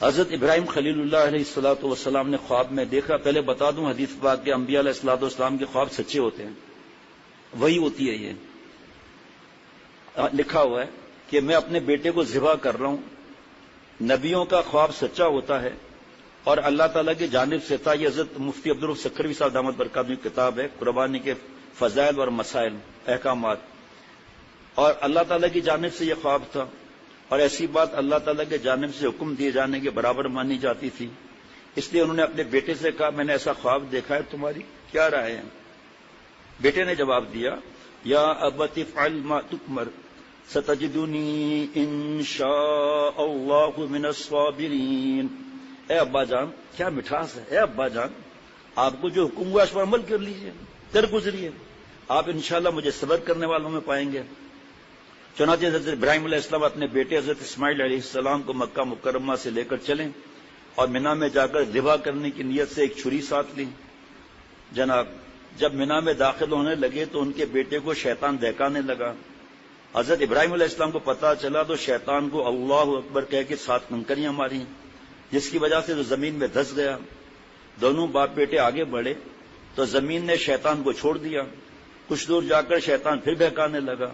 حضرت ابراہیم خلیل اللہ علیہ الصلوۃ والسلام نے خواب میں دیکھا. پہلے بتا دوں حدیث پاک کے انبیاء علیہ الصلوۃ والسلام کے خواب سچے ہوتے ہیں, وہی ہوتی ہے. یہ لکھا ہوا ہے کہ میں اپنے بیٹے کو ذبح کر رہا ہوں. نبیوں کا خواب سچا ہوتا ہے اور اللہ تعالیٰ کی جانب سے تھا. یہ حضرت مفتی عبدالرؤف سکھروی صاحب دامت برکاتہ کی کتاب ہے, قربانی کے فضائل اور مسائل احکامات. اور اللہ تعالیٰ کی جانب سے یہ خواب تھا, اور ایسی بات اللہ تعالیٰ کے جانب سے حکم دیے جانے کے برابر مانی جاتی تھی. اس لیے انہوں نے اپنے بیٹے سے کہا میں نے ایسا خواب دیکھا ہے, تمہاری کیا رائے ہے؟ بیٹے نے جواب دیا یا ابت افعل ما تؤمر ستجدنی انشاء اللہ من الصابرین. اے ابا جان, کیا مٹھاس ہے, اے ابا جان آپ کو جو حکم ہوا اس پر عمل کر لیجئے, درگزریے, آپ انشاءاللہ مجھے صبر کرنے والوں میں پائیں گے. چنانچہ حضرت ابراہیم علیہ السلام اپنے بیٹے حضرت اسماعیل علیہ السلام کو مکہ مکرمہ سے لے کر چلیں اور منا میں جا کر ذبح کرنے کی نیت سے ایک چھری ساتھ لی. جناب جب منا میں داخل ہونے لگے تو ان کے بیٹے کو شیطان بہکانے لگا. حضرت ابراہیم علیہ السلام کو پتہ چلا تو شیطان کو اللہ اکبر کہہ کے 7 کنکریاں ماری, جس کی وجہ سے وہ زمین میں دھس گیا. دونوں باپ بیٹے آگے بڑھے تو زمین نے شیطان کو چھوڑ دیا. کچھ دور جا کر شیطان پھر بہکانے لگا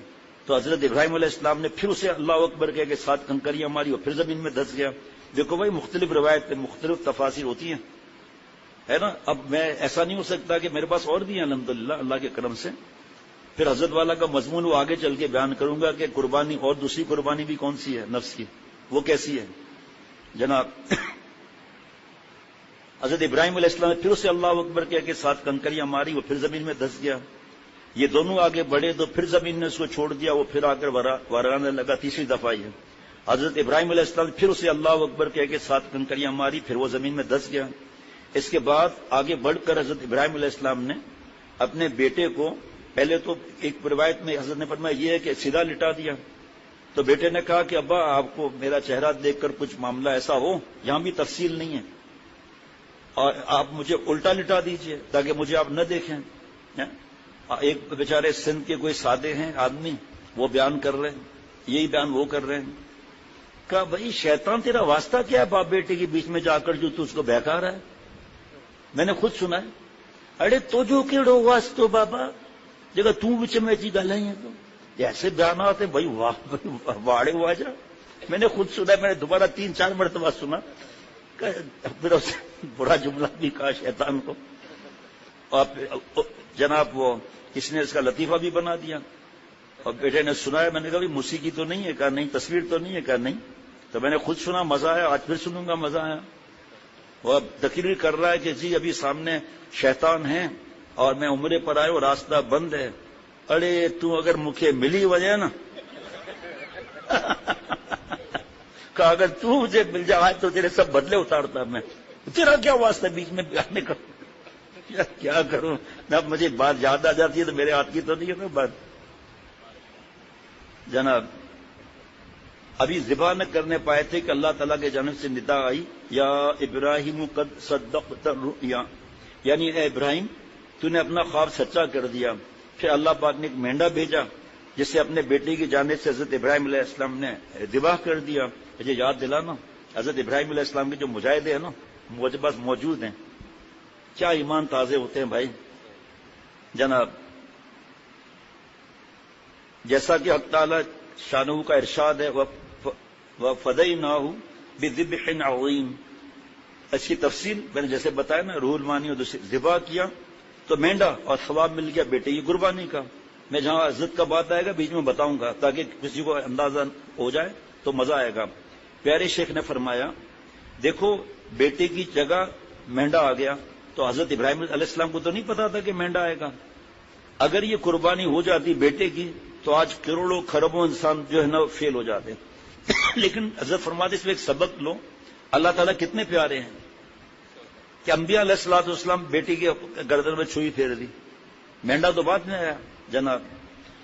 تو حضرت ابراہیم علیہ السلام نے پھر اسے اللہ اکبر کہہ کے 7 کنکریاں ماری اور پھر زمین میں دھس گیا. دیکھو بھائی, مختلف روایتیں مختلف تفاسیر ہوتی ہیں, ہے نا. اب میں ایسا نہیں ہو سکتا کہ میرے پاس اور بھی ہیں الحمدللہ اللہ کے کرم سے. پھر حضرت والا کا مضمون وہ آگے چل کے بیان کروں گا کہ قربانی اور دوسری قربانی بھی کون سی ہے نفس کی, وہ کیسی ہے. جناب حضرت ابراہیم علیہ السلام نے پھر اسے اللہ اکبر کہہ کے 7 کنکریاں ماری, وہ پھر زمین میں دھس گیا. یہ دونوں آگے بڑھے تو پھر زمین نے اس کو چھوڑ دیا, وہ پھر آ کر ورانے لگا. تیسری دفعہ یہ حضرت ابراہیم علیہ السلام پھر اسے اللہ اکبر کہہ کے 7 کنکریاں ماری, پھر وہ زمین میں دھس گیا. اس کے بعد آگے بڑھ کر حضرت ابراہیم علیہ السلام نے اپنے بیٹے کو پہلے تو ایک روایت میں حضرت نے فرمایا یہ ہے کہ سیدھا لٹا دیا. تو بیٹے نے کہا کہ ابا آپ کو میرا چہرہ دیکھ کر کچھ معاملہ ایسا ہو, یہاں بھی تفصیل نہیں ہے, اور آپ مجھے الٹا لٹا دیجئے تاکہ مجھے آپ نہ دیکھیں. ایک بیچارے سندھ کے کوئی سادے ہیں آدمی, وہ بیان کر رہے ہیں, یہی بیان وہ کر رہے ہیں. کہا بھائی شیطان تیرا واسطہ کیا ہے باپ بیٹے کے بیچ میں جا کر جو تو اس کو بہکا رہا ہے؟ میں نے خود سنا ہے. اڑے تو جو کیڑو واسطو بابا جگہ تو بچ میں چی گل ہے, تو ایسے بیانات ہیں بھائی, واہ واڑے واجا. میں نے خود سنا, میں نے دوبارہ 3-4 مرتبہ سنا. پھر برا جملہ بھی کہا شیطان کو, اور جناب وہ کس نے اس کا لطیفہ بھی بنا دیا. اور بیٹے نے سنایا, میں نے کہا موسیقی تو نہیں ہے, کہا نہیں. تصویر تو نہیں ہے, کہا نہیں. تو میں نے خود سنا, مزہ آیا, آج پھر سنوں گا, مزہ آیا. وہ اب تقریر کر رہا ہے کہ جی ابھی سامنے شیطان ہیں اور میں عمرے پر آئے اور راستہ بند ہے. ارے تو اگر مجھے ملی وجہ نا کہا اگر تو مجھے مل جائے تو تیرے سب بدلے اتارتا میں. تیرا کیا واسطہ بیچ میں بیان کر, کیا کروں. اب مجھے بات یاد آ جاتی ہے تو میرے ہاتھ کی تو نہیں ہے نا بات. جناب ابھی ذبح نہ کرنے پائے تھے کہ اللہ تعالیٰ کے جانب سے ندا آئی, یا ابراہیم قد صدقت الرؤیا, یعنی اے ابراہیم تو نے اپنا خواب سچا کر دیا. پھر اللہ پاک نے ایک مینڈا بھیجا جسے اپنے بیٹے کی جانب سے حضرت ابراہیم علیہ السلام نے ذبح کر دیا. مجھے یاد دلانا, حضرت ابراہیم علیہ السلام کے جو مجاہدے ہیں نا مجھے پاس موجود ہیں, کیا ایمان تازے ہوتے ہیں بھائی. جناب جیسا کہ حق تعالی شانہ کا ارشاد ہے, وَفَدَيْنَاهُ بِذِبْحٍ عَظِيمٍ. اس کی تفصیل میں نے جیسے بتایا نا, روح المانی اور ذبح کیا تو مینڈا اور ثواب مل گیا بیٹے کی قربانی کا. میں جہاں عزت کا بات آئے گا بیچ میں بتاؤں گا تاکہ کسی کو اندازہ ہو جائے تو مزہ آئے گا. پیارے شیخ نے فرمایا دیکھو بیٹے کی جگہ مینڈا آ گیا, تو حضرت ابراہیم علیہ السلام کو تو نہیں پتا تھا کہ مینڈا آئے گا. اگر یہ قربانی ہو جاتی بیٹے کی تو آج کروڑوں خربوں انسان جو ہے نا فیل ہو جاتے. لیکن حضرت فرماتے اس میں ایک سبق لو, اللہ تعالیٰ کتنے پیارے ہیں کہ انبیاء علیہ الصلوۃ والسلام بیٹی کی گردن میں چھری پھیر دی, مینڈا تو بعد میں آیا جناب,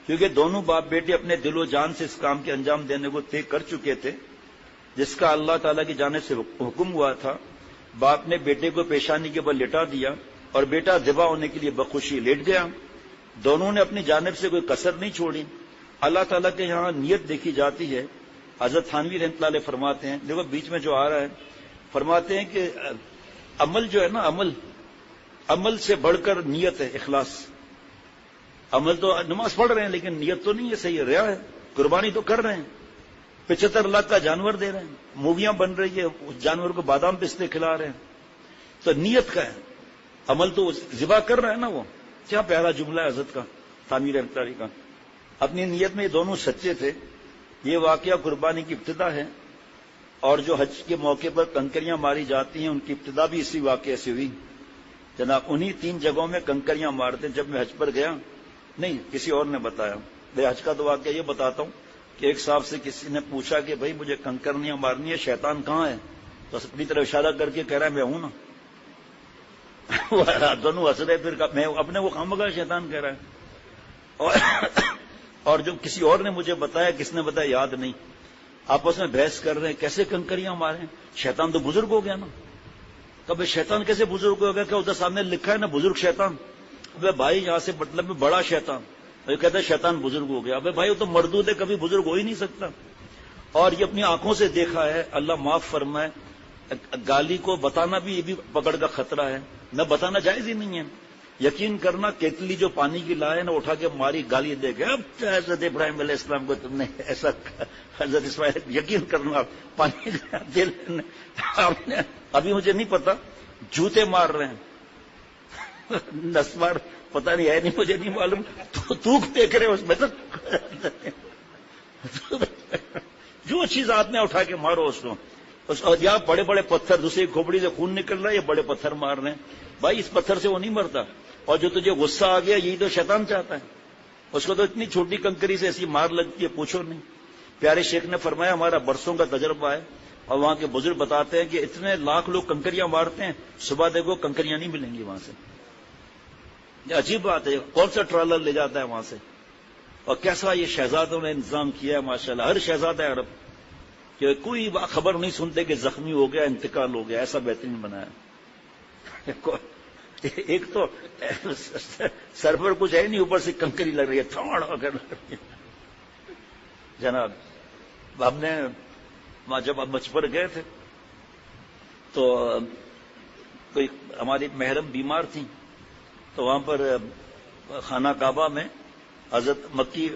کیونکہ دونوں باپ بیٹے اپنے دل و جان سے اس کام کے انجام دینے کو طے کر چکے تھے جس کا اللہ تعالیٰ کی جانب سے حکم ہوا تھا. باپ نے بیٹے کو پیشانی کے بل لٹا دیا اور بیٹا ذبح ہونے کے لیے بخوشی لیٹ گیا. دونوں نے اپنی جانب سے کوئی کسر نہیں چھوڑی. اللہ تعالیٰ کے یہاں نیت دیکھی جاتی ہے. حضرت تھانوی رحمۃ اللہ علیہ فرماتے ہیں, دیکھو بیچ میں جو آ رہا ہے فرماتے ہیں کہ عمل جو ہے نا، عمل سے بڑھ کر نیت ہے، اخلاص۔ عمل تو نماز پڑھ رہے ہیں لیکن نیت تو نہیں ہے صحیح، ریا ہے۔ قربانی تو کر رہے ہیں، 75 لاکھ کا جانور دے رہے ہیں، موویاں بن رہی ہے، اس جانور کو بادام پستے کھلا رہے ہیں، تو نیت کا ہے۔ عمل تو ذبح کر رہا ہے نا وہ۔ کیا پیارا جملہ ہے حضرت کا، تعمیر اختاری کا۔ اپنی نیت میں یہ دونوں سچے تھے۔ یہ واقعہ قربانی کی ابتدا ہے، اور جو حج کے موقع پر کنکریاں ماری جاتی ہیں ان کی ابتدا بھی اسی واقعے سے ہوئی۔ جناب انہی 3 جگہوں میں کنکریاں مارتے۔ جب میں حج پر گیا، نہیں کسی اور نے بتایا، میں حج کا تو واقعہ یہ بتاتا ہوں کہ ایک صاحب سے کسی نے پوچھا کہ بھائی مجھے کنکریاں مارنی ہے، شیطان کہاں ہے؟ تو اپنی طرف اشارہ کر کے کہہ رہا ہے میں ہوں نا۔ دونوں ہنس رہے، پھر میں اپنے کو خامخواہ شیطان کہہ رہا ہے۔ اور جو کسی اور نے مجھے بتایا، کس نے بتایا یاد نہیں، آپس میں بحث کر رہے ہیں کیسے کنکریاں ماریں، شیطان تو بزرگ ہو گیا نا۔ کبھی شیطان کیسے بزرگ ہو گیا؟ کہ ادھر سامنے لکھا ہے نا بزرگ شیطان۔ ابے بھائی یہاں سے مطلب میں بڑا شیطان، یہ کہتے ہیں شیطان بزرگ ہو گیا۔ ابے بھائی وہ تو مردود ہے، کبھی بزرگ ہو ہی نہیں سکتا۔ اور یہ اپنی آنکھوں سے دیکھا ہے، اللہ معاف فرمائے۔ گالی کو بتانا بھی یہ بھی پکڑ کا خطرہ ہے، نہ بتانا جائز ہی نہیں ہے۔ یقین کرنا کیتلی جو پانی کی لائے نا اٹھا کے ماری، گالی دے کے، اب حضرت ابراہیم علیہ السلام کو تم نے ایسا، حضرت اسماعیل، یقین کرنا پانی دے لینے، ابھی مجھے نہیں پتا جوتے مار رہے ہیں، نسوار پتہ نہیں ہے، نہیں مجھے نہیں معلوم، تو دیکھ رہے اس میں تو جو چیز ہاتھ میں اٹھا کے مارو اس کو۔ اور یہاں بڑے بڑے پتھر، دوسری کھوپڑی سے خون نکل رہا ہے، یہ بڑے پتھر مار رہے ہیں۔ بھائی اس پتھر سے وہ نہیں مرتا، اور جو تجھے غصہ آ گیا یہی تو شیطان چاہتا ہے، اس کو تو اتنی چھوٹی کنکری سے ایسی مار لگتی ہے پوچھو نہیں۔ پیارے شیخ نے فرمایا ہمارا برسوں کا تجربہ ہے، اور وہاں کے بزرگ بتاتے ہیں کہ اتنے لاکھ لوگ کنکریاں مارتے ہیں، صبح دیکھو کنکریاں نہیں ملیں گی وہاں سے۔ یہ عجیب بات ہے، کون سا ٹرالر لے جاتا ہے وہاں سے؟ اور کیسا یہ شہزادوں نے انتظام کیا ہے ماشاءاللہ، ہر شہزادہ عرب کہ کوئی خبر نہیں سنتے کہ زخمی ہو گیا، انتقال ہو گیا، ایسا بہترین بنایا۔ ایک تو سر پر کچھ ہے نہیں، اوپر سے کنکری لگ رہی ہے، تھوڑا کر رہی ہے۔ جناب ہم نے جب مجھ پر گئے تھے تو کوئی ہماری محرم بیمار تھی، تو وہاں پر خانہ کعبہ میں حضرت مکی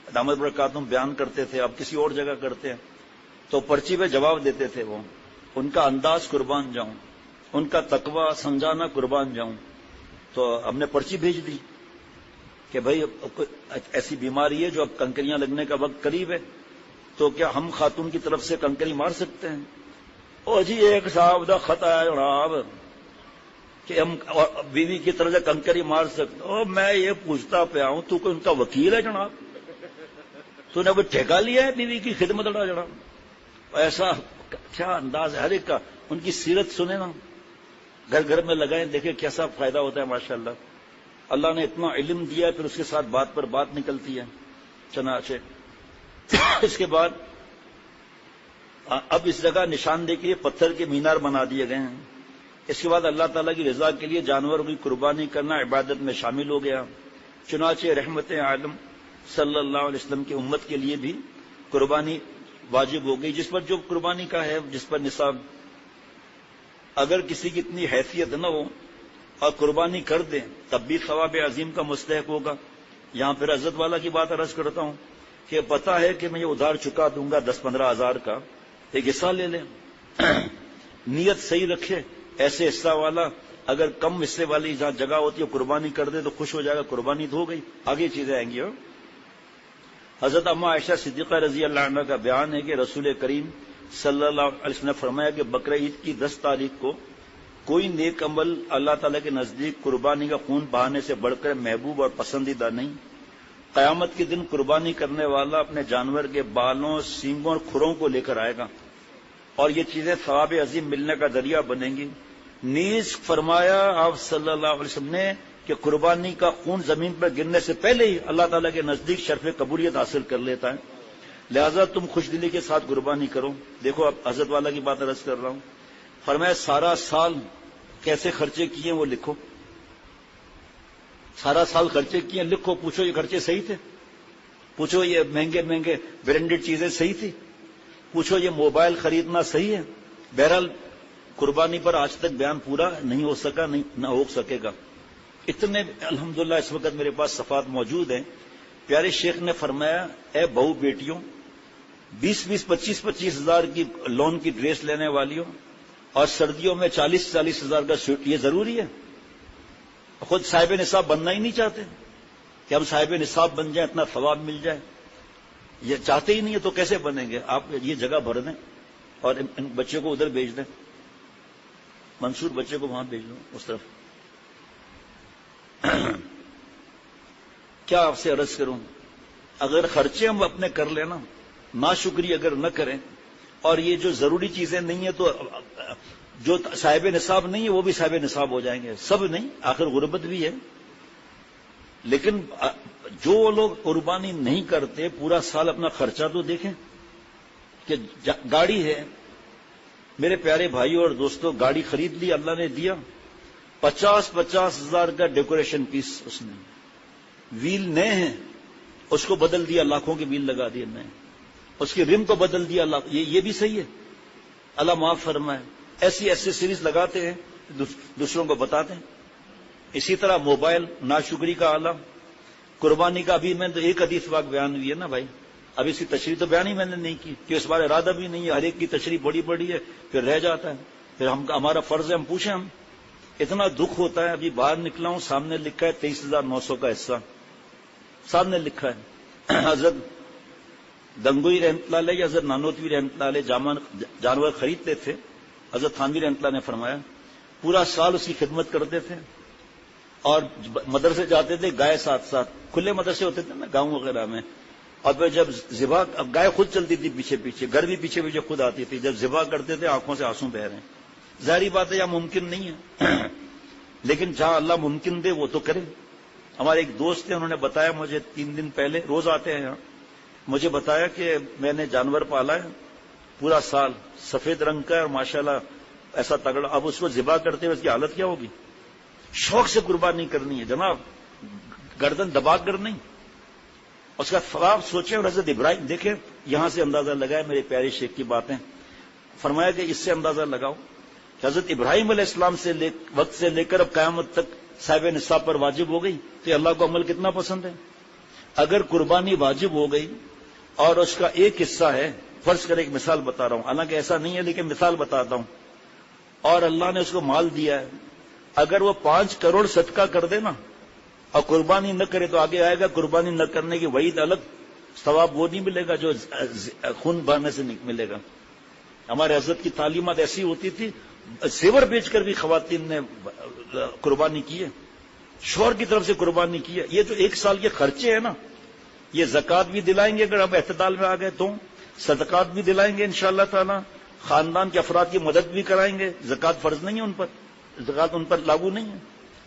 دامت برکاتہم بیان کرتے تھے، اب کسی اور جگہ کرتے ہیں، تو پرچی پہ جواب دیتے تھے وہ، ان کا انداز قربان جاؤں، ان کا تقوی سمجھانا قربان جاؤں۔ تو ہم نے پرچی بھیج دی کہ بھائی ایسی بیماری ہے جو اب کنکریاں لگنے کا وقت قریب ہے، تو کیا ہم خاتون کی طرف سے کنکری مار سکتے ہیں؟ او جی ایک صاحب دا خط ہے جناب کہ ہم بیوی کی طرف سے کنکری مار سکتے ہو۔ میں یہ پوچھتا پیا ہوں تو کوئی ان کا وکیل ہے جناب؟ تو نے وہ ٹھیکا لیا ہے بیوی کی خدمت اڑا جناب؟ ایسا کیا انداز ہے ہر ایک کا، ان کی سیرت سنیں نا، گھر گھر میں لگائیں، دیکھیں کیسا فائدہ ہوتا ہے ماشاءاللہ۔ اللہ نے اتنا علم دیا ہے، پھر اس کے ساتھ بات پر بات نکلتی ہے۔ چنانچہ اس کے بعد اب اس جگہ نشاندہی کے لیے پتھر کے مینار بنا دیے گئے ہیں۔ اس کے بعد اللہ تعالیٰ کی رضا کے لیے جانوروں کی قربانی کرنا عبادت میں شامل ہو گیا۔ چنانچہ رحمت عالم صلی اللہ علیہ وسلم کی امت کے لیے بھی قربانی واجب ہو گئی، جس پر جو قربانی کا ہے، جس پر نصاب، اگر کسی کی اتنی حیثیت نہ ہو اور قربانی کر دیں تب بھی ثواب عظیم کا مستحق ہوگا۔ یہاں پھر عزت والا کی بات عرض کرتا ہوں کہ پتا ہے کہ میں یہ ادھار چکا دوں گا 10-15 ہزار کا، ایک حصہ لے لیں، نیت صحیح رکھے، ایسے حصہ والا، اگر کم حصے والی جہاں جگہ ہوتی ہے قربانی کر دے تو خوش ہو جائے گا، قربانی تو ہو گئی، آگے چیزیں آئیں گی۔ حضرت اما عائشہ صدیقہ رضی اللہ عنہ کا بیان ہے کہ رسول کریم صلی اللہ علیہ وسلم نے فرمایا کہ بقرہ عید کی 10 تاریخ کو کوئی نیک عمل اللہ تعالیٰ کے نزدیک قربانی کا خون بہانے سے بڑھ کر محبوب اور پسندیدہ نہیں۔ قیامت کے دن قربانی کرنے والا اپنے جانور کے بالوں، سینگوں اور کھروں کو لے کر آئے گا، اور یہ چیزیں ثواب عظیم ملنے کا ذریعہ بنیں گی۔ نیز فرمایا آپ صلی اللہ علیہ وسلم نے کہ قربانی کا خون زمین پر گرنے سے پہلے ہی اللہ تعالیٰ کے نزدیک شرف قبولیت حاصل کر لیتا ہے، لہذا تم خوش دلی کے ساتھ قربانی کرو۔ دیکھو اب حضرت والا کی بات عرض کر رہا ہوں، فرمایا سارا سال کیسے خرچے کیے وہ لکھو، سارا سال خرچے کیے لکھو، پوچھو یہ خرچے صحیح تھے، پوچھو یہ مہنگے برانڈڈ چیزیں صحیح تھی، پوچھو یہ موبائل خریدنا صحیح ہے۔ بہرحال قربانی پر آج تک بیان پورا نہیں ہو سکا، نہ ہو سکے گا. اتنے الحمدللہ اس وقت میرے پاس صفحات موجود ہیں. پیارے شیخ نے فرمایا، اے بہو بیٹیوں، 20-20 25-25 ہزار کی لون کی ڈریس لینے والیوں، اور سردیوں میں 40-40 ہزار کا سوٹ، یہ ضروری ہے؟ خود صاحب نصاب بننا ہی نہیں چاہتے کہ ہم صاحب نصاب بن جائیں، اتنا ثواب مل جائے. یہ چاہتے ہی نہیں ہے تو کیسے بنیں گے؟ آپ یہ جگہ بھر دیں اور ان بچے کو ادھر بھیج دیں، منصور بچے کو وہاں بھیج دو اس طرف. کیا آپ سے عرض کروں، اگر خرچے ہم اپنے کر لینا، ناشکری اگر نہ کریں، اور یہ جو ضروری چیزیں نہیں ہیں تو جو صاحب نصاب نہیں ہے وہ بھی صاحب نصاب ہو جائیں گے. سب نہیں، آخر غربت بھی ہے. لیکن جو لوگ قربانی نہیں کرتے، پورا سال اپنا خرچہ تو دیکھیں. کہ گاڑی ہے میرے پیارے بھائیوں اور دوستوں، گاڑی خرید لی، اللہ نے دیا، 50-50 ہزار کا ڈیکوریشن پیس اس نے، ویل نئے ہیں، اس کو بدل دیا، لاکھوں کے ویل لگا دیے نئے، اس کی رم کو بدل دیا، یہ بھی صحیح ہے؟ اللہ معاف فرمائے. ایسی ایسیسریز لگاتے ہیں، دوسروں کو بتاتے ہیں. اسی طرح موبائل، ناشکری کا آلہ. قربانی کا ابھی میں نے تو ایک حدیث واقع بیان ہوئی ہے نا بھائی، اب اس کی تشریح تو بیان ہی میں نے نہیں کی کہ اس بار ارادہ بھی نہیں ہے. ہر ایک کی تشریح بڑی بڑی ہے، پھر رہ جاتا ہے. پھر ہمارا فرض ہے ہم پوچھیں. ہم اتنا دکھ ہوتا ہے. ابھی باہر نکلا ہوں، سامنے لکھا ہے 23,900 کا حصہ، سامنے لکھا ہے. حضرت گنگوئی رحمۃ اللہ علیہ، حضرت نانوتوی رحمۃ اللہ علیہ جانور خریدتے تھے. حضرت تھانوی رحمۃ اللہ نے فرمایا پورا سال اس کی خدمت کرتے تھے، اور مدرسے جاتے تھے، گائے ساتھ ساتھ، کھلے مدرسے ہوتے تھے نا گاؤں وغیرہ میں. اور پھر جب ذبح، اب گائے خود چلتی تھی پیچھے پیچھے، گھر بھی پیچھے پیچھے خود آتی تھی. جب ذبح کرتے تھے آنکھوں سے آنسو بہ رہے ہیں. ظاہری بات ہے یہاں ممکن نہیں ہے، لیکن جہاں اللہ ممکن دے وہ تو کرے. ہمارے ایک دوست ہیں، انہوں نے بتایا مجھے 3 دن پہلے، روز آتے ہیں یہاں، مجھے بتایا کہ میں نے جانور پالا ہے پورا سال، سفید رنگ کا ہے اور ماشاءاللہ ایسا تگڑا. اب اس کو ذبح کرتے ہوئے اس کی حالت کیا ہوگی؟ شوق سے قربانی کرنی ہے جناب، گردن دبا کر نہیں. اس کا ثواب سوچیں. اور حضرت ابراہیم دیکھیں، یہاں سے اندازہ لگائے، میرے پیارے شیخ کی باتیں فرمایا کہ اس سے اندازہ لگاؤ کہ حضرت ابراہیم علیہ السلام سے وقت سے لے کر اب قیامت تک صاحب نصاب پر واجب ہو گئی تو یہ اللہ کو عمل کتنا پسند ہے. اگر قربانی واجب ہو گئی اور اس کا ایک حصہ ہے، فرض کر ایک مثال بتا رہا ہوں، حالانکہ ایسا نہیں ہے لیکن مثال بتاتا ہوں، اور اللہ نے اس کو مال دیا ہے، اگر وہ 5 کروڑ صدقہ کر دے نا اور قربانی نہ کرے تو آگے آئے گا قربانی نہ کرنے کی وعید الگ، ثواب وہ نہیں ملے گا جو خون بہانے سے ملے گا. ہمارے حضرت کی تعلیمات ایسی ہوتی تھی، زیور بیچ کر بھی خواتین نے قربانی کی ہے، شوہر کی طرف سے قربانی کی ہے. یہ جو 1 سال کے خرچے ہیں نا، یہ زکوٰۃ بھی دلائیں گے اگر ہم اعتدال میں آ گئے تو، صدقات بھی دلائیں گے انشاءاللہ تعالی، خاندان کے افراد کی مدد بھی کرائیں گے. زکوٰۃ فرض نہیں ہے ان پر، زکوٰۃ ان پر لاگو نہیں ہے.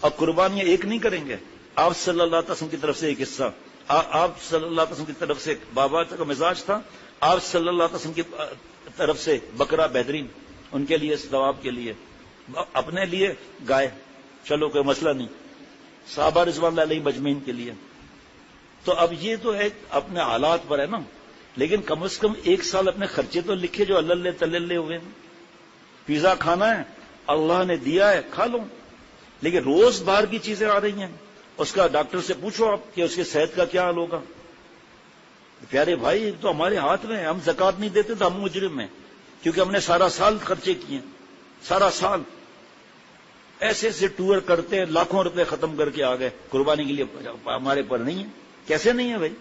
اور قربانیاں ایک نہیں کریں گے. آپ صلی اللہ علیہ وسلم کی طرف سے ایک حصہ، آپ صلی اللہ علیہ وسلم کی طرف سے بابا کا مزاج تھا، آپ صلی اللہ علیہ وسلم کی طرف سے بکرا بہترین، ان کے لیے ثواب کے لیے، اپنے لیے گائے، چلو کوئی مسئلہ نہیں، صحابہ رضوان اللہ علیہ مجمعین کے لیے. تو اب یہ تو ایک اپنے حالات پر ہے نا، لیکن کم از کم 1 سال اپنے خرچے تو لکھے جو اللہ تللے ہوئے ہیں. پیزا کھانا ہے، اللہ نے دیا ہے، کھا لو. لیکن روز باہر کی چیزیں آ رہی ہیں، اس کا ڈاکٹر سے پوچھو آپ کہ اس کی صحت کا کیا حال ہوگا. پیارے بھائی تو ہمارے ہاتھ میں، ہم زکوٰۃ نہیں دیتے تو ہم مجرم ہیں، کیونکہ ہم نے سارا سال خرچے کیے، سارا سال ایسے ایسے ٹور کرتے ہیں، لاکھوں روپے ختم کر کے آ گئے، قربانی کے لیے ہمارے پر نہیں ہے. کیسے نہیں ہے بھائی؟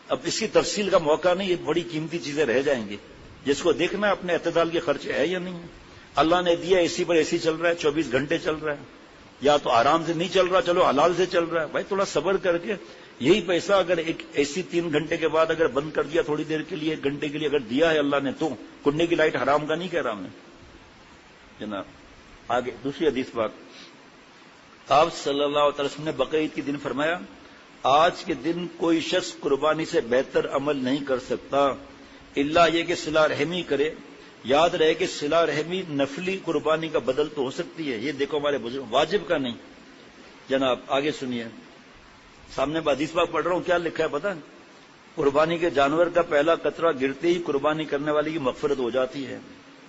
اب اس کی تفصیل کا موقع نہیں، یہ بڑی قیمتی چیزیں رہ جائیں گی. جس کو دیکھنا اپنے اعتدال کے خرچے ہے یا نہیں ہے. اللہ نے دیا اسی پر اسی چل رہا ہے، 24 گھنٹے چل رہا ہے، یا تو آرام سے نہیں چل رہا، چلو حلال سے چل رہا ہے. بھائی تھوڑا صبر کر کے یہی پیسہ اگر ایک ایسی 3 گھنٹے کے بعد اگر بند کر دیا تھوڑی دیر کے لیے، 1 گھنٹے کے لیے اگر دیا ہے اللہ نے، تو کنڈے کی لائٹ حرام کا نہیں کہہ رہا میں جناب. آگے دوسری حدیث بات، آپ صلی اللہ علیہ وسلم نے بقرعید کے دن فرمایا آج کے دن کوئی شخص قربانی سے بہتر عمل نہیں کر سکتا الا یہ کہ صلہ رحمی کرے. یاد رہے کہ صلہ رحمی نفلی قربانی کا بدل تو ہو سکتی ہے، یہ دیکھو ہمارے بزرگ، واجب کا نہیں جناب. آگے سنیے، سامنے حدیث پاک پڑھ رہا ہوں، کیا لکھا ہے پتہ ہے؟ قربانی کے جانور کا پہلا قطرہ گرتے ہی قربانی کرنے والی کی مغفرت ہو جاتی ہے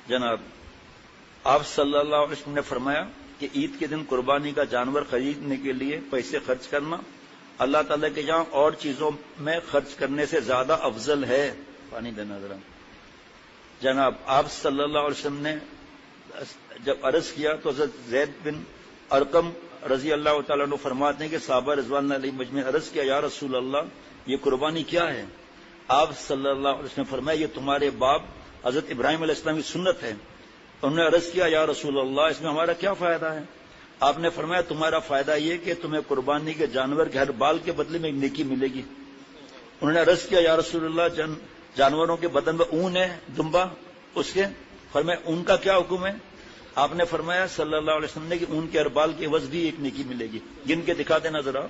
جناب. آپ صلی اللہ علیہ وسلم نے فرمایا کہ عید کے دن قربانی کا جانور خریدنے کے لیے پیسے خرچ کرنا اللہ تعالیٰ کے یہاں اور چیزوں میں خرچ کرنے سے زیادہ افضل ہے. پانی دینا ذرا. جناب آپ صلی اللہ علیہ وسلم نے جب عرض کیا تو حضرت زید بن ارقم رضی اللہ تعالیٰ عنہ فرماتے ہیں کہ صحابہ رضوان اللہ علیہ مجمع عرض کیا یا رسول اللہ یہ قربانی کیا ہے؟ آپ صلی اللہ علیہ وسلم نے فرمایا یہ تمہارے باپ حضرت ابراہیم علیہ السلام کی سنت ہے. انہوں نے عرض کیا یا رسول اللہ اس میں ہمارا کیا فائدہ ہے؟ آپ نے فرمایا تمہارا فائدہ یہ کہ تمہیں قربانی کے جانور کے ہر بال کے بدلے میں ایک نیکی ملے گی. انہوں نے عرض کیا یا رسول اللہ جانوروں کے بدن میں اون ہے دمبا اس کے، فرمایا اون کا کیا حکم ہے؟ آپ نے فرمایا صلی اللہ علیہ وسلم نے کہ اون کے ہر بال کے عوض بھی ایک نیکی ملے گی. گن کے دکھا دینا ذرا،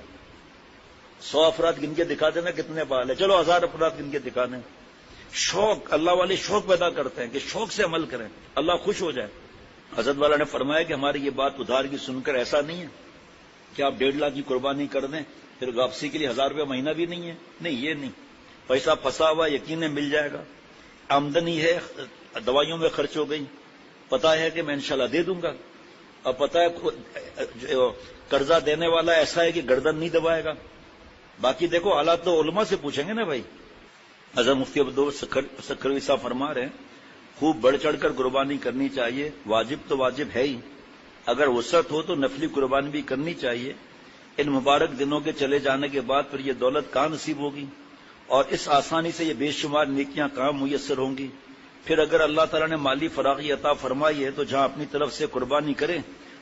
100 افراد گن کے دکھا دینا کتنے بال ہے. چلو 1000 افراد گن کے دکھا دیں. شوق، اللہ والے شوق پیدا کرتے ہیں کہ شوق سے عمل کریں، اللہ خوش ہو جائے. حضرت والا نے فرمایا کہ ہماری یہ بات ادھار کی سن کر ایسا نہیں ہے کہ آپ 1.5 لاکھ کی قربانی کر دیں پھر واپسی کے لیے 1000 روپے مہینہ بھی نہیں ہے. نہیں، یہ نہیں. پیسہ پھنسا ہوا یقیناً مل جائے گا. آمدنی ہے، دوائیوں میں خرچ ہو گئی، پتا ہے کہ میں انشاءاللہ دے دوں گا، اور پتا ہے قرضہ دینے والا ایسا ہے کہ گردن نہیں دبائے گا. باقی دیکھو حالات تو علماء سے پوچھیں گے نا بھائی. حضرت مفتی عبدالرؤف سکھروی صاحب فرما رہے ہیں خوب بڑھ چڑھ کر قربانی کرنی چاہیے. واجب تو واجب ہے ہی، اگر وسعت ہو تو نفلی قربانی بھی کرنی چاہیے. ان مبارک دنوں کے چلے جانے کے بعد پھر یہ دولت کہاں نصیب ہوگی، اور اس آسانی سے یہ بے شمار نیکیاں کہاں میسر ہوں گی. پھر اگر اللہ تعالیٰ نے مالی فراغی عطا فرمائی ہے تو جہاں اپنی طرف سے قربانی کرے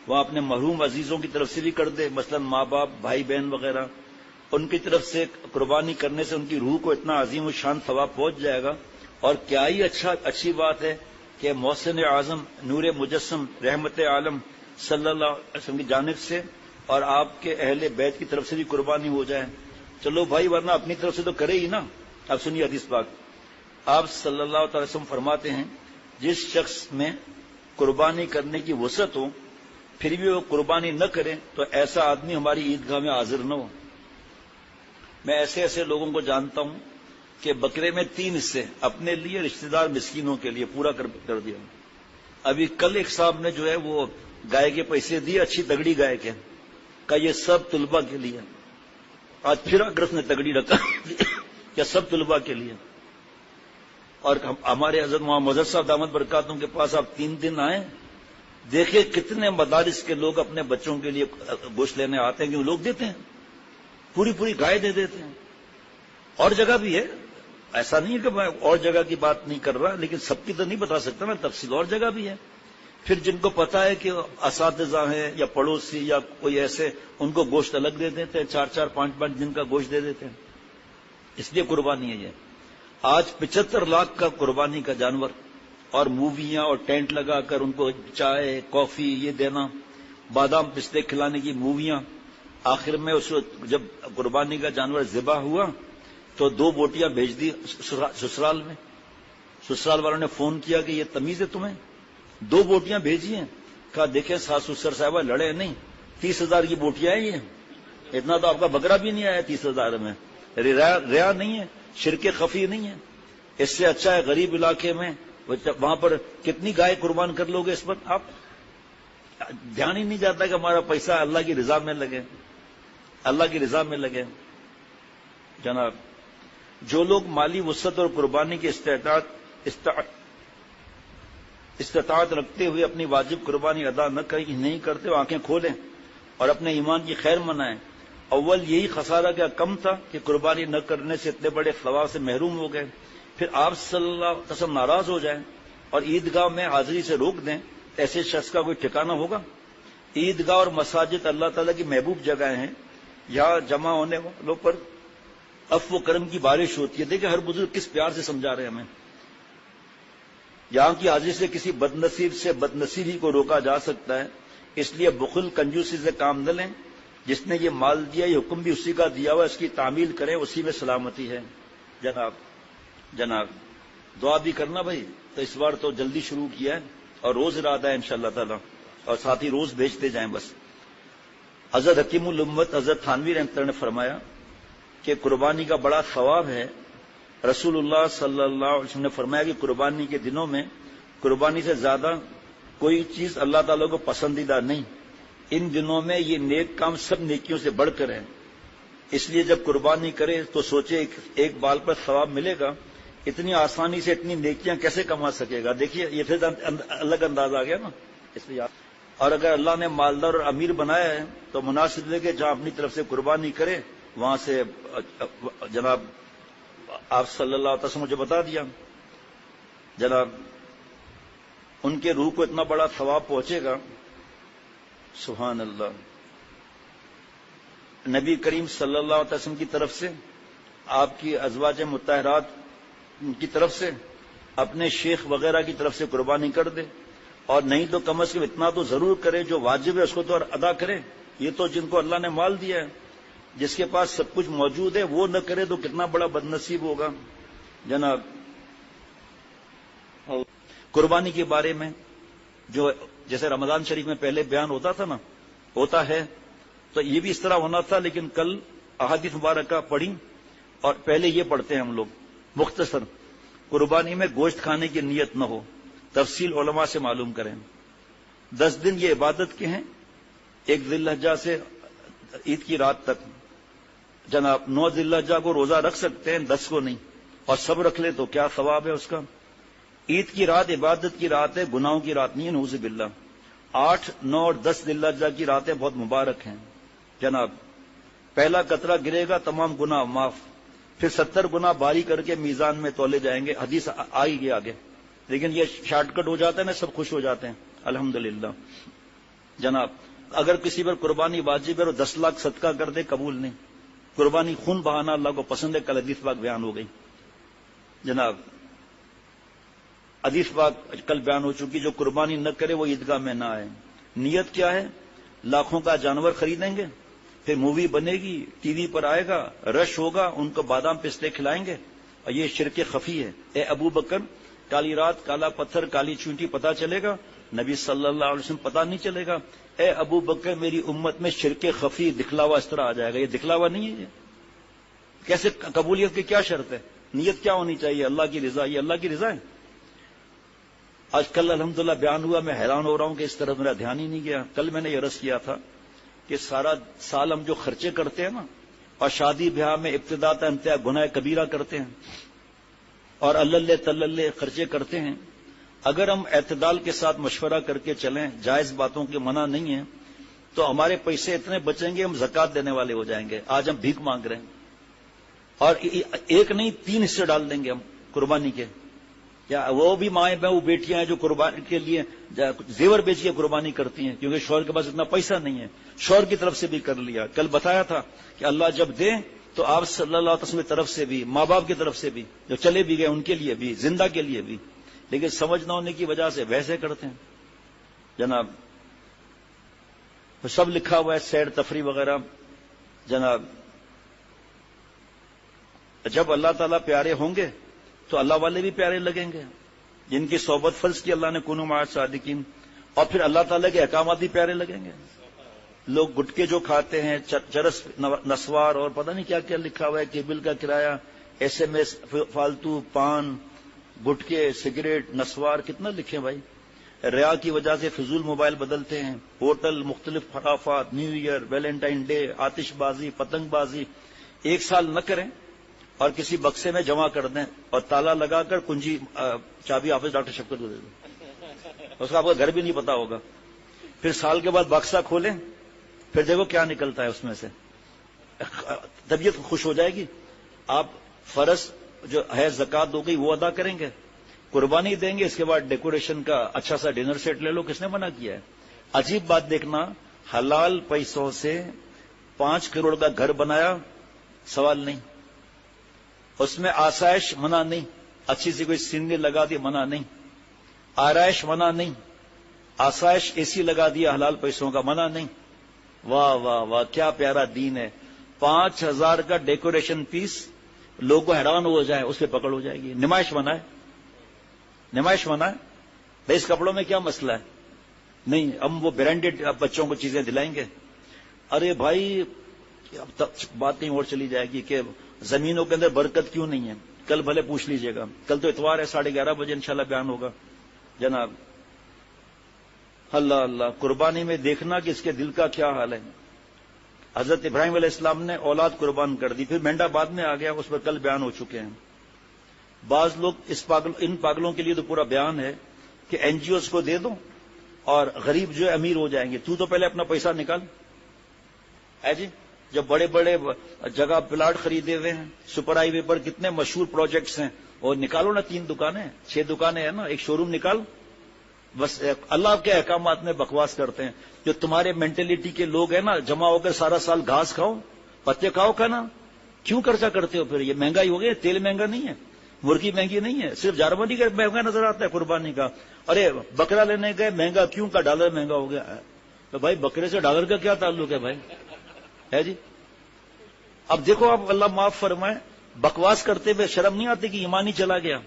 وہاں اپنے محروم عزیزوں کی طرف سے بھی کر دے. مثلا ماں باپ، بھائی بہن وغیرہ، ان کی طرف سے قربانی کرنے سے ان کی روح کو اتنا عظیم و شان ثواب پہنچ جائے گا. اور کیا ہی اچھی بات ہے کہ محسن اعظم نور مجسم رحمت عالم صلی اللہ علیہ وسلم کی جانب سے اور آپ کے اہل بیت کی طرف سے بھی قربانی ہو جائے. چلو بھائی، ورنہ اپنی طرف سے تو کرے ہی نا. اب سنیے حدیث پاک. آپ صلی اللہ تعالی وسلم فرماتے ہیں جس شخص میں قربانی کرنے کی وسعت ہو پھر بھی وہ قربانی نہ کرے تو ایسا آدمی ہماری عیدگاہ میں حاضر نہ ہو. میں ایسے لوگوں کو جانتا ہوں کہ بکرے میں 3 حصے اپنے لیے، رشتہ دار مسکینوں کے لیے پورا کر دیا. ابھی کل ایک صاحب نے جو ہے وہ گائے کے پیسے دیے، اچھی تگڑی گائے کے، کہ یہ سب طلبہ کے لیے. آج پھر اگر اس نے تگڑی رکھا کہ سب طلبہ کے لیے. اور ہمارے حضرت محمد صاحب دامت برکاتوں کے پاس آپ 3 دن آئے، دیکھیں کتنے مدارس کے لوگ اپنے بچوں کے لیے گوشت لینے آتے ہیں کہ وہ لوگ دیتے ہیں، پوری گائے دے دیتے ہیں. اور جگہ بھی ہے، ایسا نہیں ہے کہ میں اور جگہ کی بات نہیں کر رہا، لیکن سب کی تو نہیں بتا سکتا میں تفصیل. اور جگہ بھی ہے. پھر جن کو پتا ہے کہ اساتذہ ہیں یا پڑوسی یا کوئی ایسے، ان کو گوشت الگ دے دیتے ہیں، 4 5 دن کا گوشت دے دیتے ہیں. اس لیے قربانی ہے یہ. آج 75 لاکھ کا قربانی کا جانور، اور موویاں اور ٹینٹ لگا کر ان کو چائے کافی یہ دینا، بادام پستے کھلانے کی موویاں. آخر میں اس جب قربانی کا جانور ذبح ہوا تو 2 بوٹیاں بھیج دی سسرال میں. سسرال والوں نے فون کیا کہ یہ تمیز ہے تمہیں، 2 بوٹیاں بھیجی ہیں. کہا دیکھیں ساس سسر صاحبہ لڑے نہیں، 30,000 کی بوٹیاں ہیں یہ، اتنا تو آپ کا بکرا بھی نہیں آیا 30,000 میں. ریا نہیں ہے، شرک خفی نہیں ہے. اس سے اچھا ہے غریب علاقے میں وہاں پر کتنی گائے قربان کر لو گے. اس پر آپ دھیان ہی نہیں جاتا کہ ہمارا پیسہ اللہ کی رضا میں لگے، اللہ کی رضا میں لگے. جناب جو لوگ مالی وسعت اور قربانی کی استطاعت رکھتے ہوئے اپنی واجب قربانی ادا نہیں کرتے، وہ آنکھیں کھولیں اور اپنے ایمان کی خیر منائیں. اول یہی خسارہ کیا کم تھا کہ قربانی نہ کرنے سے اتنے بڑے ثواب سے محروم ہو گئے. پھر آپ صلی اللہ علیہ وسلم ناراض ہو جائیں اور عیدگاہ میں حاضری سے روک دیں، ایسے شخص کا کوئی ٹھکانہ ہوگا؟ عیدگاہ اور مساجد اللہ تعالیٰ کی محبوب جگہیں ہیں، یہاں جمع ہونے والوں پر عفو و کرم کی بارش ہوتی ہے. دیکھیں ہر بزرگ کس پیار سے سمجھا رہے ہیں ہمیں. یہاں کی حاضری سے کسی بدنصیب سے بدنصیبی کو روکا جا سکتا ہے، اس لیے بخل کنجوسی سے کام نہ لیں. جس نے یہ مال دیا یہ حکم بھی اسی کا دیا ہوا، اس کی تعمیل کریں، اسی میں سلامتی ہے. جناب دعا بھی کرنا بھائی. تو اس بار تو جلدی شروع کیا ہے اور روز ارادہ ہے انشاءاللہ تعالی، اور ساتھ ہی روز بھیجتے جائیں بس. حضرت حکیم الامت حضرت تھانوی رحمۃ اللہ نے فرمایا کہ قربانی کا بڑا ثواب ہے. رسول اللہ صلی اللہ علیہ وسلم نے فرمایا کہ قربانی کے دنوں میں قربانی سے زیادہ کوئی چیز اللہ تعالیٰ کو پسندیدہ نہیں. ان دنوں میں یہ نیک کام سب نیکیوں سے بڑھ کر ہیں. اس لیے جب قربانی کرے تو سوچے ایک بال پر ثواب ملے گا، اتنی آسانی سے اتنی نیکیاں کیسے کما سکے گا. دیکھیے یہ پھر الگ انداز آ گیا نا اس لیے. اور اگر اللہ نے مالدار اور امیر بنایا ہے تو مناسب ہے کہ جہاں اپنی طرف سے قربانی کرے وہاں سے جناب آپ صلی اللہ علیہ وسلم مجھے بتا دیا جناب ان کے روح کو اتنا بڑا ثواب پہنچے گا. سبحان اللہ. نبی کریم صلی اللہ علیہ وسلم کی طرف سے، آپ کی ازواج مطہرات کی طرف سے، اپنے شیخ وغیرہ کی طرف سے قربانی کر دے، اور نہیں تو کم از کم اتنا تو ضرور کرے جو واجب ہے اس کو تو ادا کرے. یہ تو جن کو اللہ نے مال دیا ہے، جس کے پاس سب کچھ موجود ہے، وہ نہ کرے تو کتنا بڑا بد نصیب ہوگا جناب. قربانی کے بارے میں جو جیسے رمضان شریف میں پہلے بیان ہوتا تھا نا، ہوتا ہے، تو یہ بھی اس طرح ہونا تھا، لیکن کل احادیث مبارکہ پڑھی اور پہلے یہ پڑھتے ہیں ہم لوگ مختصر. قربانی میں گوشت کھانے کی نیت نہ ہو، تفصیل علماء سے معلوم کریں. 10 دن یہ عبادت کے ہیں، 1 ذی الحجہ سے عید کی رات تک. جناب 9 ذی الحجہ کو روزہ رکھ سکتے ہیں، 10 کو نہیں، اور سب رکھ لے تو کیا ثواب ہے اس کا. عید کی رات عبادت کی رات ہے، گناہوں کی رات نہیں ہے، نعوذ باللہ. 8، 9 اور 10 ذی الحجہ کی راتیں بہت مبارک ہیں جناب. پہلا قطرہ گرے گا تمام گناہ معاف، پھر 70 گنا باری کر کے میزان میں تولے جائیں گے. حدیث آئی گئی آگے، لیکن یہ شارٹ کٹ ہو جاتا ہے نا، سب خوش ہو جاتے ہیں الحمدللہ جناب. اگر کسی پر قربانی واجب ہے اور 10 لاکھ صدقہ کر دے، قبول نہیں. قربانی خون بہانا اللہ کو پسند ہے، کل حدیث پاک بیان ہو گئی جناب. حدیث پاک کل بیان ہو چکی، جو قربانی نہ کرے وہ عیدگاہ میں نہ آئے. نیت کیا ہے؟ لاکھوں کا جانور خریدیں گے، پھر مووی بنے گی، ٹی وی پر آئے گا، رش ہوگا، ان کو بادام پستے کھلائیں گے، اور یہ شرک خفی ہے. اے ابو بکر، کالی رات، کالا پتھر، کالی چونٹی پتہ چلے گا؟ نبی صلی اللہ علیہ وسلم پتہ نہیں چلے گا. اے ابو بکر، میری امت میں شرک خفی دکھلاوا اس طرح آ جائے گا. یہ دکھلاوا نہیں ہے، یہ کیسے قبولیت کی کیا شرط ہے؟ نیت کیا ہونی چاہیے؟ اللہ کی رضا. یہ اللہ کی رضا ہے. آج کل الحمدللہ بیان ہوا، میں حیران ہو رہا ہوں کہ اس طرف میرا دھیان ہی نہیں گیا. کل میں نے یہ عرض کیا تھا کہ سارا سال ہم جو خرچے کرتے ہیں نا، اور شادی بیاہ میں ابتدا تا انتہا گناہ کبیرہ کرتے ہیں اور اللہ تللے خرچے کرتے ہیں. اگر ہم اعتدال کے ساتھ مشورہ کر کے چلیں، جائز باتوں کے منع نہیں ہے، تو ہمارے پیسے اتنے بچیں گے ہم زکوٰۃ دینے والے ہو جائیں گے. آج ہم بھیک مانگ رہے ہیں، اور 1 نہیں 3 حصے ڈال دیں گے ہم قربانی کے. یا وہ بھی مائیں بہو بیٹیاں ہیں جو قربانی کے لیے زیور بیچ کے قربانی کرتی ہیں، کیونکہ شوہر کے پاس اتنا پیسہ نہیں ہے. شوہر کی طرف سے بھی کر لیا. کل بتایا تھا کہ اللہ جب دے تو آپ صلی اللہ علیہ وسلم کی طرف سے بھی، ماں باپ کی طرف سے بھی، جو چلے بھی گئے ان کے لیے بھی، زندہ کے لیے بھی. لیکن سمجھ نہ ہونے کی وجہ سے ویسے کرتے ہیں جناب. سب لکھا ہوا ہے، سیر تفریح وغیرہ جناب. جب اللہ تعالیٰ پیارے ہوں گے تو اللہ والے بھی پیارے لگیں گے، جن کی صحبت فرض کی اللہ نے کونوا مع الصادقین. اور پھر اللہ تعالیٰ کے احکامات بھی پیارے لگیں گے. لوگ گٹکے جو کھاتے ہیں، چرس، نسوار اور پتہ نہیں کیا کیا لکھا ہوا ہے، کیبل کا کرایہ، SMS، فالتو پان، گٹکے، سگریٹ، نسوار، کتنا لکھیں بھائی. ریا کی وجہ سے فضول موبائل بدلتے ہیں، ہوٹل، مختلف خرافات، نیو ایئر، ویلنٹائن ڈے، آتش بازی، پتنگ بازی. 1 سال نہ کریں اور کسی بکسے میں جمع کر دیں اور تالا لگا کر کنجی چابی آفس ڈاکٹر شفقت کو دے دیں، اس کا آپ کا گھر بھی نہیں پتا ہوگا. پھر سال کے بعد بکسا کھولیں، پھر دیکھو کیا نکلتا ہے اس میں سے. طبیعت خوش ہو جائے گی. آپ فرض جو ہے زکوٰۃ ہو گئی وہ ادا کریں گے، قربانی دیں گے، اس کے بعد ڈیکوریشن کا اچھا سا ڈنر سیٹ لے لو. کس نے منع کیا ہے؟ عجیب بات دیکھنا، حلال پیسوں سے 5 کروڑ کا گھر بنایا، سوال نہیں. اس میں آسائش منع نہیں، اچھی سی کوئی سینری لگا دی منع نہیں، آرائش منع نہیں، آسائش AC لگا دیا حلال پیسوں کا منع نہیں. واہ واہ واہ، کیا پیارا دین ہے. 5000 کا ڈیکوریشن پیس، لوگوں حیران ہو جائے، اس پہ پکڑ ہو جائے گی. نمائش منع ہے، نمائش منع ہے. بھائی اس کپڑوں میں کیا مسئلہ ہے؟ نہیں، ہم وہ برانڈیڈ بچوں کو چیزیں دلائیں گے. ارے بھائی اب تک بات کہیں اور چلی جائے گی کہ زمینوں کے اندر برکت کیوں نہیں ہے. کل بھلے پوچھ لیجئے گا، کل تو اتوار ہے، 11:30 بجے انشاءاللہ بیان ہوگا جناب. اللہ اللہ، قربانی میں دیکھنا کہ اس کے دل کا کیا حال ہے۔ حضرت ابراہیم علیہ السلام نے اولاد قربان کر دی، پھر مینڈا بعد میں آ گیا، اس پر کل بیان ہو چکے ہیں۔ بعض لوگ ان پاگلوں کے لیے تو پورا بیان ہے کہ این جی اوز کو دے دو اور غریب جو ہے امیر ہو جائیں گے۔ تو پہلے اپنا پیسہ نکال ہے جی، جب بڑے بڑے جگہ پلاٹ خریدے ہوئے ہیں، سپر ہائی وے پر کتنے مشہور پروجیکٹس ہیں، اور نکالو نا 3 دکانیں 6 دکانیں ہیں نا، ایک شو روم نکال۔ بس اللہ کے احکامات میں بکواس کرتے ہیں۔ جو تمہارے مینٹلٹی کے لوگ ہیں نا، جمع ہو کر سارا سال گھاس کھاؤ، پتے کھاؤ، کھانا کیوں خرچہ کرتے ہو؟ پھر یہ مہنگائی ہو گئی، تیل مہنگا نہیں ہے، مرغی مہنگی نہیں ہے، صرف جارمنی کا مہنگا نظر آتا ہے قربانی کا۔ ارے بکرا لینے گئے، مہنگا کیوں کا ڈالر مہنگا ہو گیا۔ تو بھائی بکرے سے ڈالر کا کیا تعلق ہے بھائی، ہے جی؟ اب دیکھو، آپ اللہ معاف فرمائے، بکواس کرتے ہوئے شرم نہیں آتی کہ ایمان ہی چلا گیا۔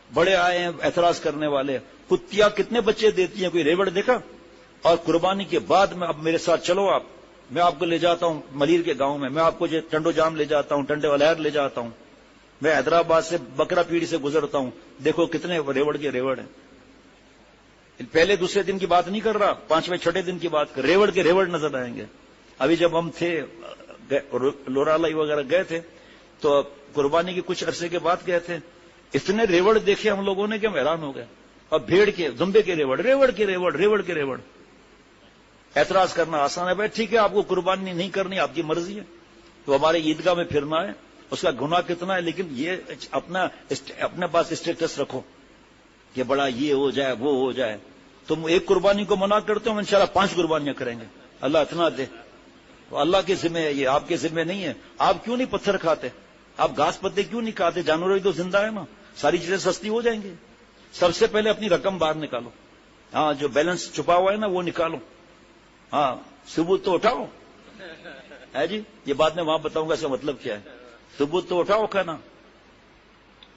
بڑے آئے ہیں اعتراض کرنے والے، کتیا کتنے بچے دیتی ہیں، کوئی ریوڑ دیکھا؟ اور قربانی کے بعد میں اب میرے ساتھ چلو، میں آپ کو لے جاتا ہوں ملیر کے گاؤں میں آپ کو ٹنڈو جام لے جاتا ہوں، ٹنڈے ولیر لے جاتا ہوں، میں حیدرآباد سے بکرا پیڑی سے گزرتا ہوں، دیکھو کتنے ریوڑ کے ریوڑ ہیں۔ پہلے دوسرے دن کی بات نہیں کر رہا، 5ویں 6ٹھے دن کی بات کر، ریوڑ کے ریوڑ نظر آئیں گے۔ ابھی جب ہم تھے لورالائی وغیرہ گئے تھے تو قربانی کے کچھ عرصے کے بعد گئے تھے، اتنے ریوڑ دیکھے ہم لوگوں نے کہ ہم حیران ہو گئے۔ اور بھیڑ کے، دمبے کے ریوڑ، ریوڑ کے ریوڑ، ریوڑ کے ریوڑ۔ اعتراض کرنا آسان ہے بھائی، ٹھیک ہے آپ کو قربانی نہیں کرنی، آپ کی مرضی ہے، تو ہمارے عیدگاہ میں پھرنا ہے، اس کا گناہ کتنا ہے، لیکن یہ اپنے پاس اسٹیٹس رکھو کہ بڑا یہ ہو جائے وہ ہو جائے۔ تم ایک قربانی کو منع کرتے ہو، انشاءاللہ 5 قربانیاں کریں گے، اللہ اتنا دے۔ تو اللہ کے ذمہ ہے یہ، آپ کے ذمہ نہیں ہے۔ آپ کیوں نہیں پتھر کھاتے، آپ گھاس پتے کیوں نہیں کھاتے؟ جانور بھی تو زندہ ہے نا، ساری چیزیں سستی ہو جائیں گی۔ سب سے پہلے اپنی رقم باہر نکالو، ہاں جو بیلنس چھپا ہوا ہے نا وہ نکالو، ہاں ثبوت تو اٹھاؤ، ہے جی؟ یہ بات میں وہاں بتاؤں گا اس کا مطلب کیا ہے، ثبوت تو اٹھاؤ کھانا۔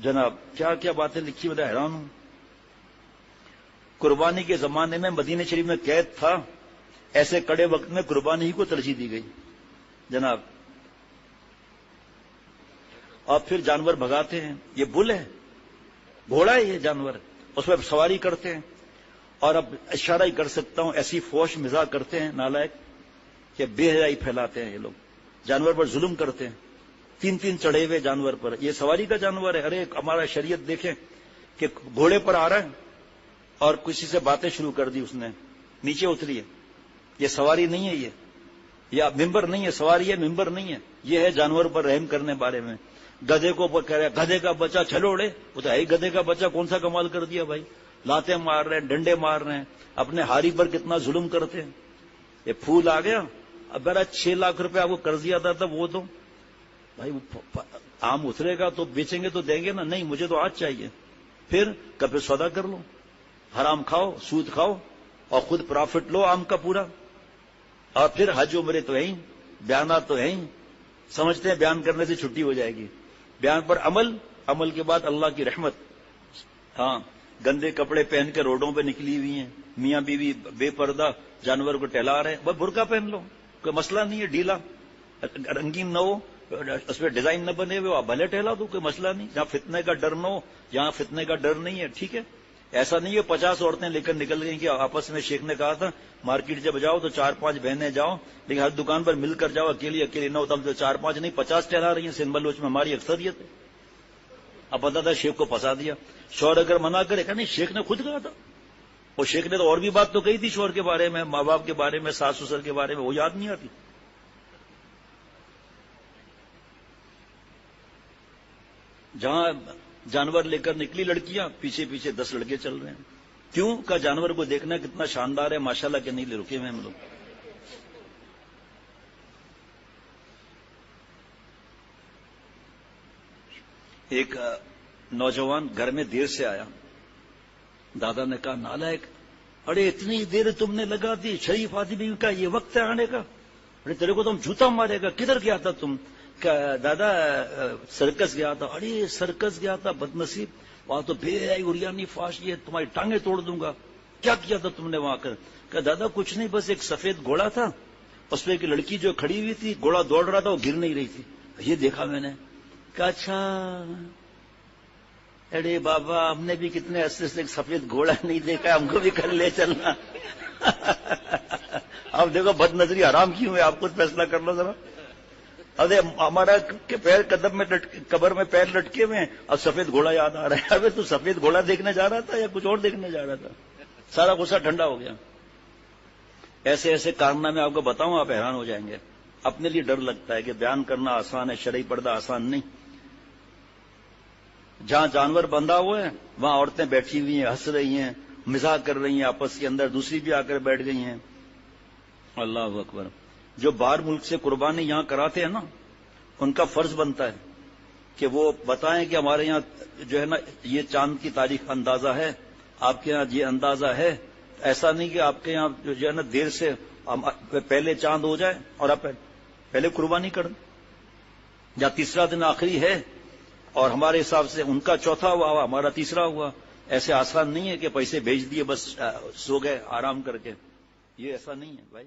جناب کیا کیا باتیں لکھی، میں حیران ہوں۔ قربانی کے زمانے میں مدینہ شریف میں قید تھا، ایسے کڑے وقت میں قربانی ہی کو ترجیح دی گئی جناب۔ اور پھر جانور بھگاتے ہیں، یہ بل ہے، گھوڑا ہے یہ جانور، اس پہ سواری کرتے ہیں۔ اور اب اشارہ ہی کر سکتا ہوں، ایسی فوش مزاح کرتے ہیں نالائق کہ بے حیائی پھیلاتے ہیں یہ لوگ، جانور پر ظلم کرتے ہیں، 3 چڑھے ہوئے جانور پر۔ یہ سواری کا جانور ہے۔ ارے ہمارا شریعت دیکھیں کہ گھوڑے پر آ رہا ہے اور کسی سے باتیں شروع کر دی اس نے، نیچے اتری ہے، یہ سواری نہیں ہے، یہ ممبر نہیں ہے، سواری ہے ممبر نہیں ہے، یہ ہے جانور پر رحم کرنے بارے میں۔ گدھے کو کہہ رہے گدھے کا بچہ چھلوڑے، وہ تو ہے ہی گدھے کا بچہ، کون سا کمال کر دیا بھائی، لاتے مار رہے ہیں، ڈنڈے مار رہے ہیں، اپنے ہاری پر کتنا ظلم کرتے ہیں۔ یہ پھول آ گیا، اب میرا 6 لاکھ روپے آپ کو قرض دیا تھا وہ دو بھائی، آم اترے گا تو بیچیں گے تو دیں گے نا، نہیں مجھے تو آج چاہیے۔ پھر کبھی سودا کر لو، حرام کھاؤ، سود کھاؤ اور خود پرافٹ لو آم کا پورا۔ اور پھر حج عمرے تو ہیں، بیانات تو ہیں، سمجھتے ہیں بیان کرنے سے چھٹی ہو جائے گی، بیان پر عمل کے بعد اللہ کی رحمت۔ ہاں گندے کپڑے پہن کے روڈوں پہ نکلی ہوئی ہیں، میاں بیوی بے پردہ جانور کو ٹہلا رہے ہیں، بس برقع پہن لو، کوئی مسئلہ نہیں ہے، ڈھیلا رنگین نہ ہو، اس پہ ڈیزائن نہ بنے ہوئے، آپ بھلے ٹہلا دو، کوئی مسئلہ نہیں، جہاں فتنے کا ڈر نہ ہو، جہاں فتنے کا ڈر نہیں ہے، ٹھیک ہے۔ ایسا نہیں ہے 50 عورتیں لے کر نکل گئیں کہ آپس میں شیخ نے کہا تھا مارکیٹ جب جاؤ تو 4-5 بہنیں جاؤ، لیکن ہر دکان پر مل کر جاؤ، اکیلی نہ ہوتا، ہم تو 4-5 نہیں 50 ٹہلا رہی ہیں، سندھ بلوچ میں ہماری اکثریت ہے۔ اب پتا تھا شیخ کو پھنسا دیا، شوہر اگر منع کرے کہ نہیں، شیخ نے خود کہا تھا، اور شیخ نے تو اور بھی بات تو کہی تھی شوہر کے بارے میں، ماں باپ کے بارے میں، ساس سسر کے بارے میں، وہ یاد نہیں آتی۔ جہاں جانور لے کر نکلی لڑکیاں، پیچھے پیچھے 10 لڑکے چل رہے ہیں، کیوں کا جانور کو دیکھنا کتنا شاندار ہے، ماشاءاللہ کہ نہیں لے رکے ہوئے ہم لوگ۔ ایک نوجوان گھر میں دیر سے آیا، دادا نے کہا نالائق، ارے اتنی دیر تم نے لگا دی، شریف آدمی کا یہ وقت ہے آنے کا، ارے تیرے کو تو ہم جوتا مارے گا، کدھر گیا تھا تم؟ کہ دادا سرکس گیا تھا۔ ارے سرکس گیا تھا بدنصیب، وہاں تو بے حیائی اریانی فاش، یہ تمہاری ٹانگیں توڑ دوں گا، کیا کیا تھا تم نے وہاں کر؟ کہ دادا کچھ نہیں، بس ایک سفید گھوڑا تھا، اس پہ ایک لڑکی جو کھڑی ہوئی تھی، گھوڑا دوڑ رہا تھا، وہ گر نہیں رہی تھی، یہ دیکھا میں نے۔ کہ اچھا، ارے بابا ہم نے بھی کتنے عرصے سے ایک سفید گھوڑا نہیں دیکھا، ہم کو بھی کر لے چلنا۔ اب دیکھو بد نظری حرام کیوں ہے، آپ خود فیصلہ کر لو ذرا. ارے ہمارا پیر قدم میں قبر میں پیر لٹکے ہوئے ہیں، اب سفید گھوڑا یاد آ رہا ہے. ابے تو سفید گھوڑا دیکھنے جا رہا تھا یا کچھ اور دیکھنے جا رہا تھا؟ سارا غصہ ٹھنڈا ہو گیا. ایسے ایسے کارنامے آپ کو بتاؤں آپ حیران ہو جائیں گے. اپنے لیے ڈر لگتا ہے کہ بیان کرنا آسان ہے، شرعی پردہ آسان نہیں. جہاں جانور بندھا ہوا ہے وہاں عورتیں بیٹھی ہوئی ہیں، ہنس رہی ہیں، مزاح کر رہی ہیں آپس کے اندر، دوسری بھی آ کر بیٹھ گئی ہیں. اللہ اکبر. جو باہر ملک سے قربانی یہاں کراتے ہیں نا، ان کا فرض بنتا ہے کہ وہ بتائیں کہ ہمارے یہاں جو ہے نا یہ چاند کی تاریخ اندازہ ہے، آپ کے یہاں یہ اندازہ ہے. ایسا نہیں کہ آپ کے یہاں جو ہے نا دیر سے پہلے چاند ہو جائے اور آپ پہلے قربانی کر دیں، یا تیسرا دن آخری ہے اور ہمارے حساب سے ان کا چوتھا ہوا ہمارا تیسرا ہوا. ایسے آسان نہیں ہے کہ پیسے بھیج دیے بس سو گئے آرام کر کے. یہ ایسا نہیں ہے بھائی.